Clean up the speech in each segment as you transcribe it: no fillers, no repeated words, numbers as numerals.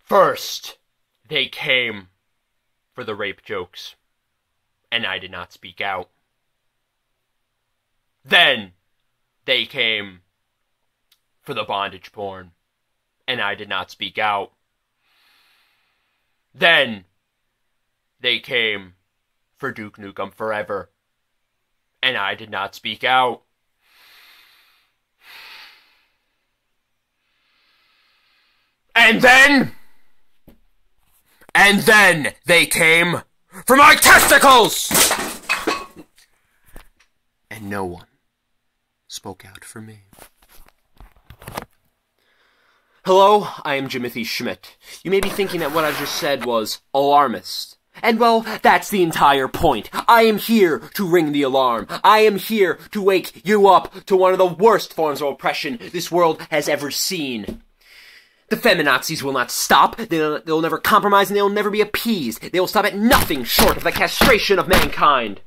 First, they came for the rape jokes, and I did not speak out. Then, they came for the bondage porn, and I did not speak out. Then, they came for Duke Nukem Forever, and I did not speak out. And then they came for my testicles! And no one spoke out for me. Hello, I am Jimothy Schmidt. You may be thinking that what I just said was alarmist. And well, that's the entire point. I am here to ring the alarm. I am here to wake you up to one of the worst forms of oppression this world has ever seen. The feminazis will not stop, they'll never compromise, and they'll never be appeased. They will stop at nothing short of the castration of mankind.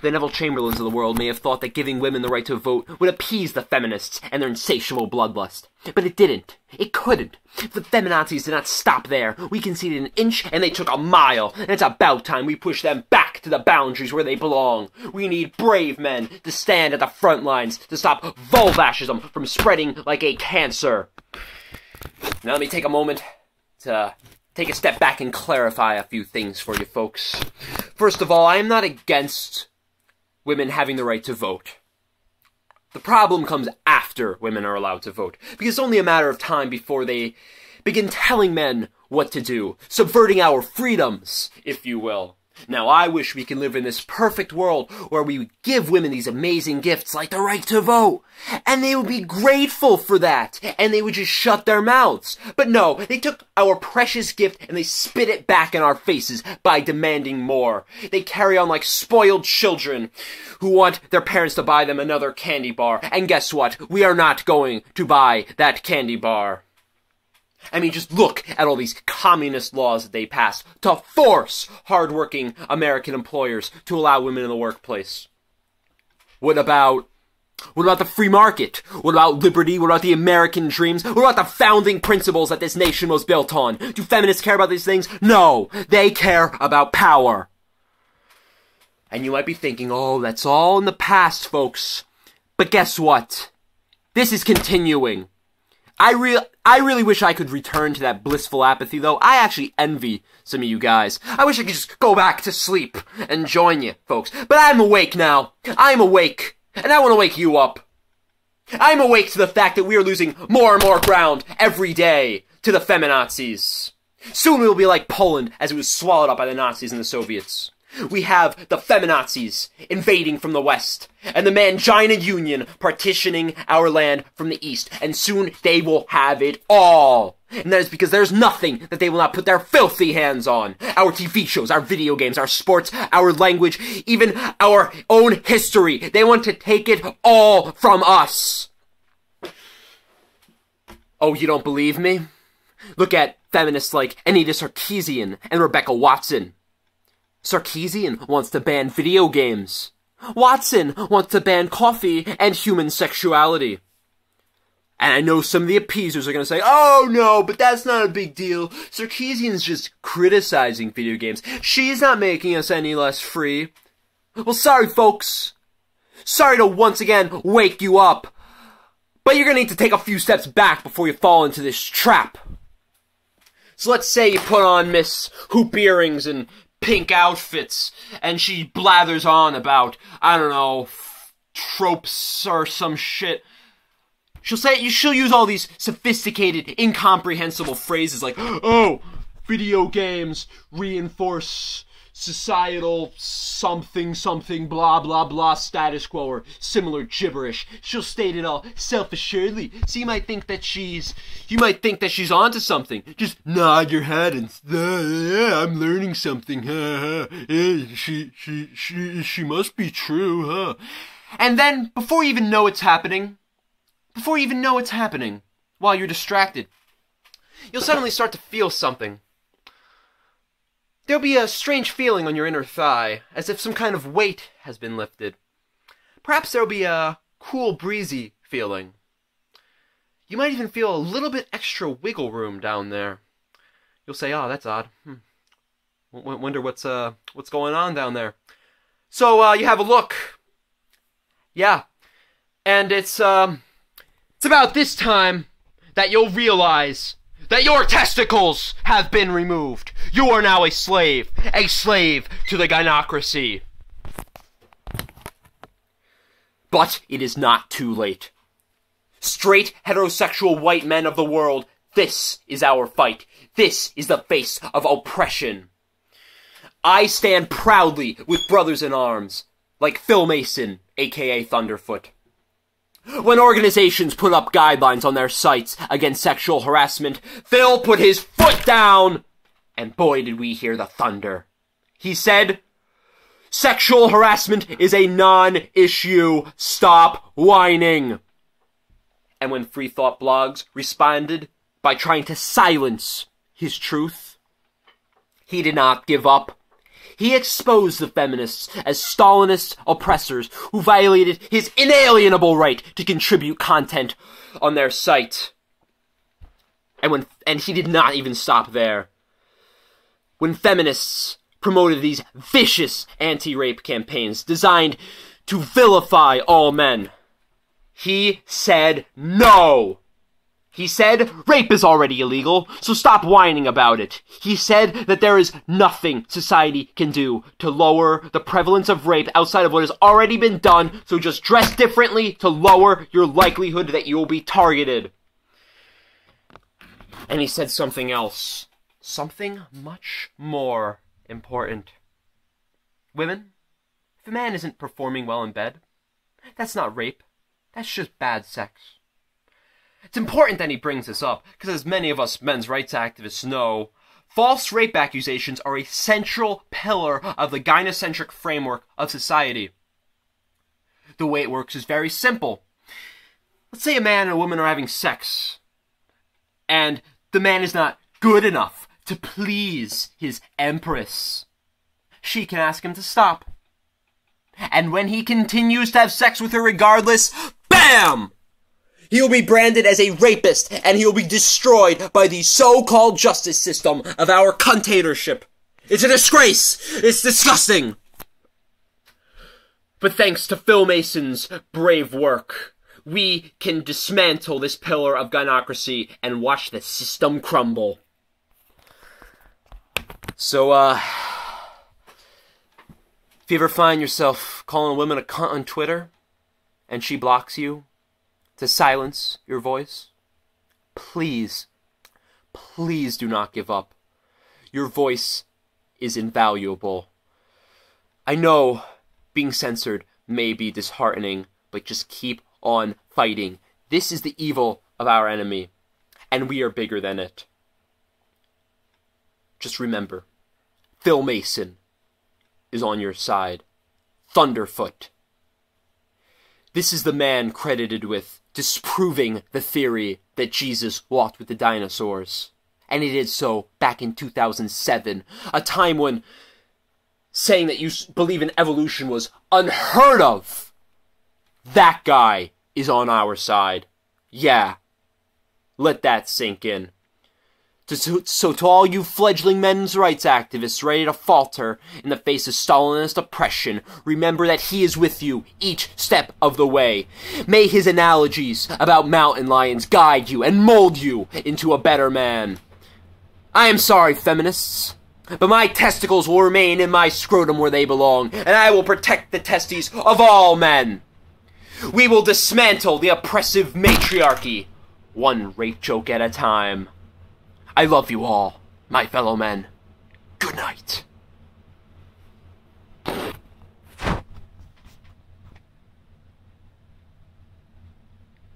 The Neville Chamberlains of the world may have thought that giving women the right to vote would appease the feminists and their insatiable bloodlust. But it didn't. It couldn't. The feminazis did not stop there. We conceded an inch, and they took a mile. And it's about time we push them back to the boundaries where they belong. We need brave men to stand at the front lines to stop vulvascism from spreading like a cancer. Now let me take a moment to take a step back and clarify a few things for you folks. First of all, I am not against women having the right to vote. The problem comes after women are allowed to vote, because it's only a matter of time before they begin telling men what to do, subverting our freedoms, if you will. Now, I wish we can live in this perfect world where we give women these amazing gifts like the right to vote. And they would be grateful for that. And they would just shut their mouths. But no, they took our precious gift and they spit it back in our faces by demanding more. They carry on like spoiled children who want their parents to buy them another candy bar. And guess what? We are not going to buy that candy bar. I mean, just look at all these communist laws that they passed to force hardworking American employers to allow women in the workplace. What about the free market? What about liberty? What about the American dreams? What about the founding principles that this nation was built on? Do feminists care about these things? No, they care about power. And you might be thinking, oh, that's all in the past, folks. But guess what? This is continuing. I really wish I could return to that blissful apathy, though. I actually envy some of you guys. I wish I could just go back to sleep and join you, folks. But I'm awake now. I'm awake. And I want to wake you up. I'm awake to the fact that we are losing more and more ground every day to the feminazis. Soon we will be like Poland as it was swallowed up by the Nazis and the Soviets. We have the feminazis invading from the west, and the Mangina Union partitioning our land from the east, and soon they will have it all. And that is because there's nothing that they will not put their filthy hands on. Our TV shows, our video games, our sports, our language, even our own history. They want to take it all from us. Oh, you don't believe me? Look at feminists like Anita Sarkeesian and Rebecca Watson. Sarkeesian wants to ban video games. Watson wants to ban coffee and human sexuality. And I know some of the appeasers are going to say, oh no, but that's not a big deal. Sarkeesian's just criticizing video games. She's not making us any less free. Well, sorry folks. Sorry to once again wake you up. But you're going to need to take a few steps back before you fall into this trap. So let's say you put on Miss Hoop Earrings and pink outfits, and she blathers on about, I don't know, tropes or some shit. She'll use all these sophisticated, incomprehensible phrases like, oh, video games reinforce societal something, blah, blah, blah, status quo, or similar gibberish. She'll state it all self-assuredly. So you might think that she's onto something. Just nod your head and, yeah, I'm learning something, she must be true, huh? And then, before you even know it's happening, while you're distracted, you'll suddenly start to feel something. There'll be a strange feeling on your inner thigh, as if some kind of weight has been lifted. Perhaps there'll be a cool, breezy feeling. You might even feel a little bit extra wiggle room down there. You'll say, oh, that's odd. Wonder what's going on down there. So, you have a look. Yeah. And it's about this time that you'll realize that your testicles have been removed. You are now a slave to the gynocracy. But it is not too late. Straight, heterosexual white men of the world, this is our fight. This is the face of oppression. I stand proudly with brothers in arms, like Phil Mason, aka Thunderfoot. When organizations put up guidelines on their sites against sexual harassment, Phil put his foot down, and boy did we hear the thunder. He said, "Sexual harassment is a non-issue. Stop whining." And when Free Thought Blogs responded by trying to silence his truth, he did not give up. He exposed the feminists as Stalinist oppressors who violated his inalienable right to contribute content on their site. And he did not even stop there. When feminists promoted these vicious anti-rape campaigns designed to vilify all men, he said no. He said, rape is already illegal, so stop whining about it. He said that there is nothing society can do to lower the prevalence of rape outside of what has already been done, so just dress differently to lower your likelihood that you will be targeted. And he said something else. Something much more important. Women, if a man isn't performing well in bed, that's not rape. That's just bad sex. It's important that he brings this up, because as many of us men's rights activists know, false rape accusations are a central pillar of the gynocentric framework of society. The way it works is very simple. Let's say a man and a woman are having sex, and the man is not good enough to please his empress. She can ask him to stop. And when he continues to have sex with her regardless, BAM! He will be branded as a rapist, and he will be destroyed by the so-called justice system of our cuntatorship. It's a disgrace! It's disgusting! But thanks to Phil Mason's brave work, we can dismantle this pillar of gynocracy and watch the system crumble. So, if you ever find yourself calling a woman a cunt on Twitter, and she blocks you to silence your voice, please, please do not give up. Your voice is invaluable. I know being censored may be disheartening, but just keep on fighting. This is the evil of our enemy, and we are bigger than it. Just remember, Phil Mason is on your side. Thunderfoot. This is the man credited with disproving the theory that Jesus walked with the dinosaurs. And he did so back in 2007, a time when saying that you believe in evolution was unheard of. That guy is on our side. Yeah. Let that sink in. So to all you fledgling men's rights activists ready to falter in the face of Stalinist oppression, remember that he is with you each step of the way. May his analogies about mountain lions guide you and mold you into a better man. I am sorry, feminists, but my testicles will remain in my scrotum where they belong, and I will protect the testes of all men. We will dismantle the oppressive matriarchy, one rape joke at a time. I love you all, my fellow men. Good night.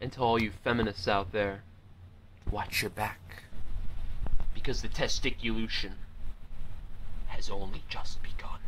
And to all you feminists out there, watch your back, because the testiculation has only just begun.